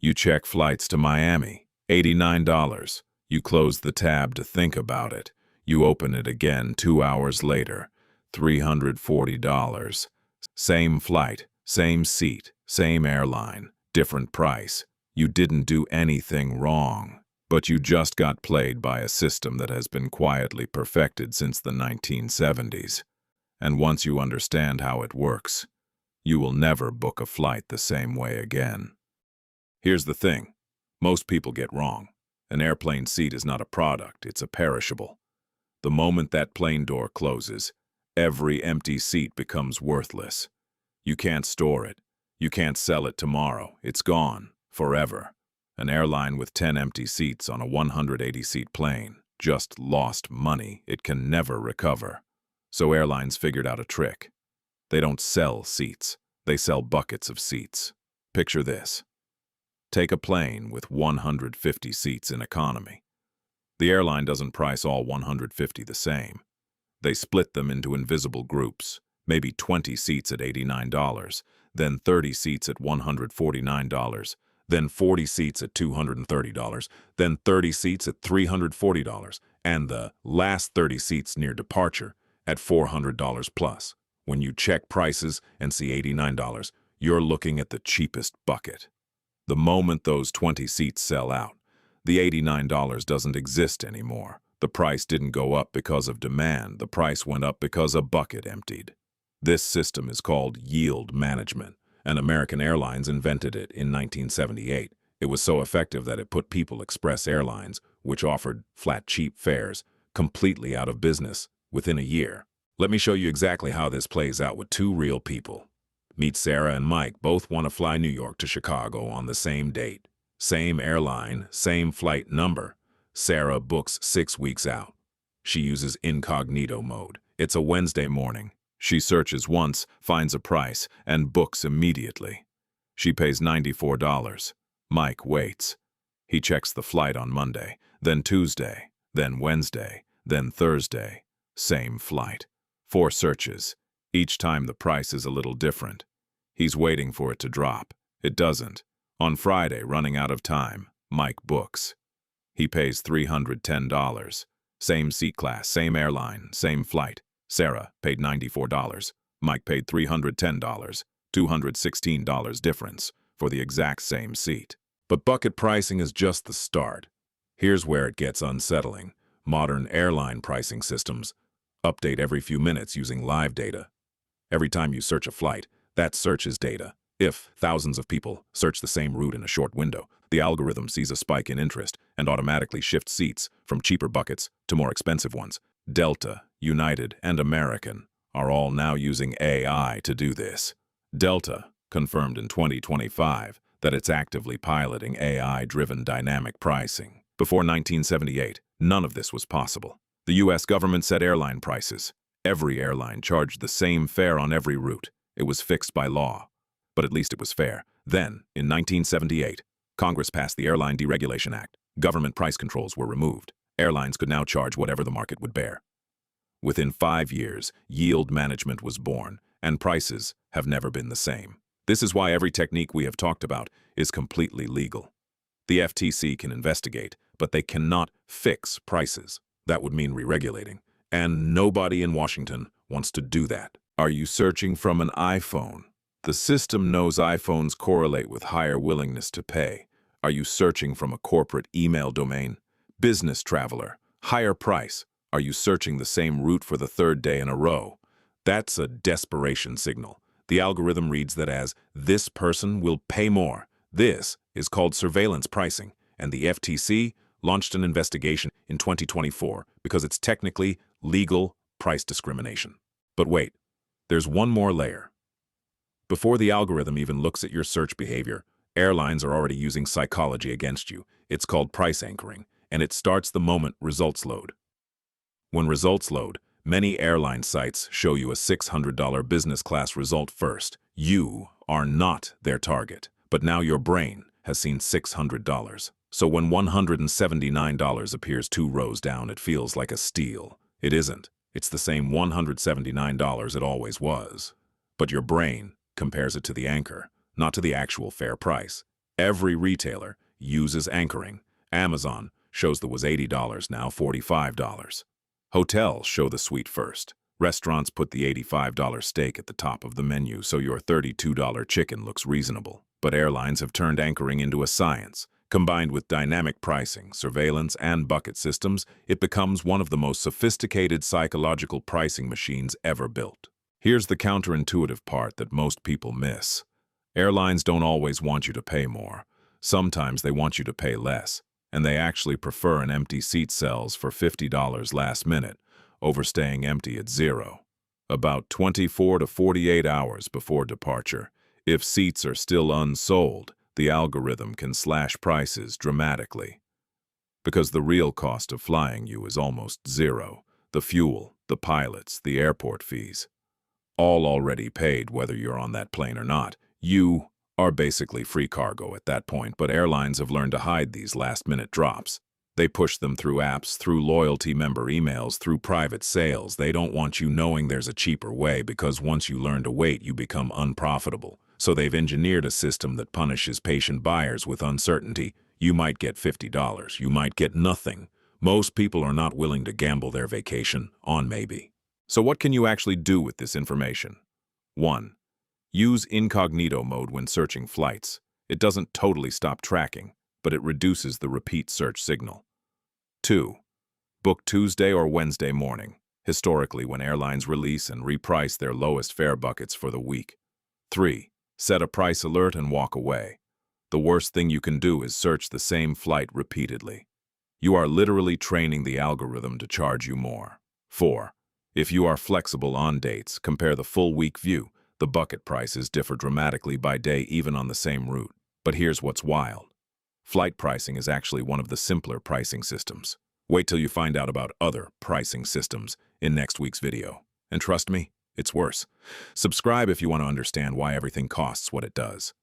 You check flights to Miami, $89. You close the tab to think about it. You open it again 2 hours later, $340. Same flight, same seat, same airline, different price. You didn't do anything wrong, but you just got played by a system that has been quietly perfected since the 1970s. And once you understand how it works, you will never book a flight the same way again. Here's the thing. Most people get wrong. An airplane seat is not a product, it's a perishable. The moment that plane door closes, every empty seat becomes worthless. You can't store it. You can't sell it tomorrow. It's gone, forever. An airline with 10 empty seats on a 180-seat plane just lost money it can never recover. So airlines figured out a trick. They don't sell seats. They sell buckets of seats. Picture this. Take a plane with 150 seats in economy. The airline doesn't price all 150 the same. They split them into invisible groups, maybe 20 seats at $89, then 30 seats at $149, then 40 seats at $230, then 30 seats at $340, and the last 30 seats near departure at $400 plus. When you check prices and see $89, you're looking at the cheapest bucket. The moment those 20 seats sell out, the $89 doesn't exist anymore. The price didn't go up because of demand. The price went up because a bucket emptied. This system is called yield management, and American Airlines invented it in 1978. It was so effective that it put People Express Airlines, which offered flat cheap fares, completely out of business within a year. Let me show you exactly how this plays out with two real people. Meet Sarah and Mike. Both want to fly New York to Chicago on the same date. Same airline, same flight number. Sarah books 6 weeks out. She uses incognito mode. It's a Wednesday morning. She searches once, finds a price, and books immediately. She pays $94. Mike waits. He checks the flight on Monday, then Tuesday, then Wednesday, then Thursday. Same flight. 4 searches. Each time the price is a little different. He's waiting for it to drop. It doesn't. On Friday, running out of time, Mike books. He pays $310. Same seat class, same airline, same flight. Sarah paid $94. Mike paid $310. $216 difference for the exact same seat. But bucket pricing is just the start. Here's where it gets unsettling. Modern airline pricing systems update every few minutes using live data. Every time you search a flight, that search is data. If thousands of people search the same route in a short window, the algorithm sees a spike in interest and automatically shifts seats from cheaper buckets to more expensive ones. Delta, United, and American are all now using AI to do this. Delta confirmed in 2025 that it's actively piloting AI-driven dynamic pricing. Before 1978, none of this was possible. The U.S. government set airline prices. Every airline charged the same fare on every route. It was fixed by law. But at least it was fair. Then, in 1978, Congress passed the Airline Deregulation Act. Government price controls were removed. Airlines could now charge whatever the market would bear. Within 5 years, yield management was born, and prices have never been the same. This is why every technique we have talked about is completely legal. The FTC can investigate, but they cannot fix prices. That would mean re-regulating. And nobody in Washington wants to do that. Are you searching from an iPhone? The system knows iPhones correlate with higher willingness to pay. Are you searching from a corporate email domain? Business traveler, higher price. Are you searching the same route for the 3rd day in a row? That's a desperation signal. The algorithm reads that as, this person will pay more. This is called surveillance pricing, and the FTC launched an investigation in 2024 because it's technically legal price discrimination. But wait, there's one more layer. Before the algorithm even looks at your search behavior, airlines are already using psychology against you. It's called price anchoring, and it starts the moment results load. When results load, many airline sites show you a $600 business class result first. You are not their target, but now your brain has seen $600. So when $179 appears 2 rows down, it feels like a steal. It isn't. It's the same $179 it always was. But your brain compares it to the anchor, not to the actual fair price. Every retailer uses anchoring. Amazon shows that was $80, now $45. Hotels show the suite first. Restaurants put the $85 steak at the top of the menu so your $32 chicken looks reasonable. But airlines have turned anchoring into a science. Combined with dynamic pricing, surveillance, and bucket systems, it becomes one of the most sophisticated psychological pricing machines ever built. Here's the counterintuitive part that most people miss. Airlines don't always want you to pay more. Sometimes they want you to pay less, and they actually prefer an empty seat sells for $50 last minute over staying empty at zero. About 24 to 48 hours before departure, if seats are still unsold, the algorithm can slash prices dramatically. Because the real cost of flying you is almost zero. The fuel, the pilots, the airport fees, all already paid whether you're on that plane or not. You are basically free cargo at that point, but airlines have learned to hide these last-minute drops. They push them through apps, through loyalty member emails, through private sales. They don't want you knowing there's a cheaper way because once you learn to wait, you become unprofitable. So they've engineered a system that punishes patient buyers with uncertainty. You might get $50, you might get nothing. Most people are not willing to gamble their vacation on maybe. So what can you actually do with this information? 1. Use incognito mode when searching flights. It doesn't totally stop tracking, but it reduces the repeat search signal. 2. Book Tuesday or Wednesday morning, historically when airlines release and reprice their lowest fare buckets for the week. 3. Set a price alert and walk away. The worst thing you can do is search the same flight repeatedly. You are literally training the algorithm to charge you more. 4. If you are flexible on dates, compare the full week view. The bucket prices differ dramatically by day even on the same route. But here's what's wild. Flight pricing is actually one of the simpler pricing systems. Wait till you find out about other pricing systems in next week's video. And trust me, it's worse. Subscribe if you want to understand why everything costs what it does.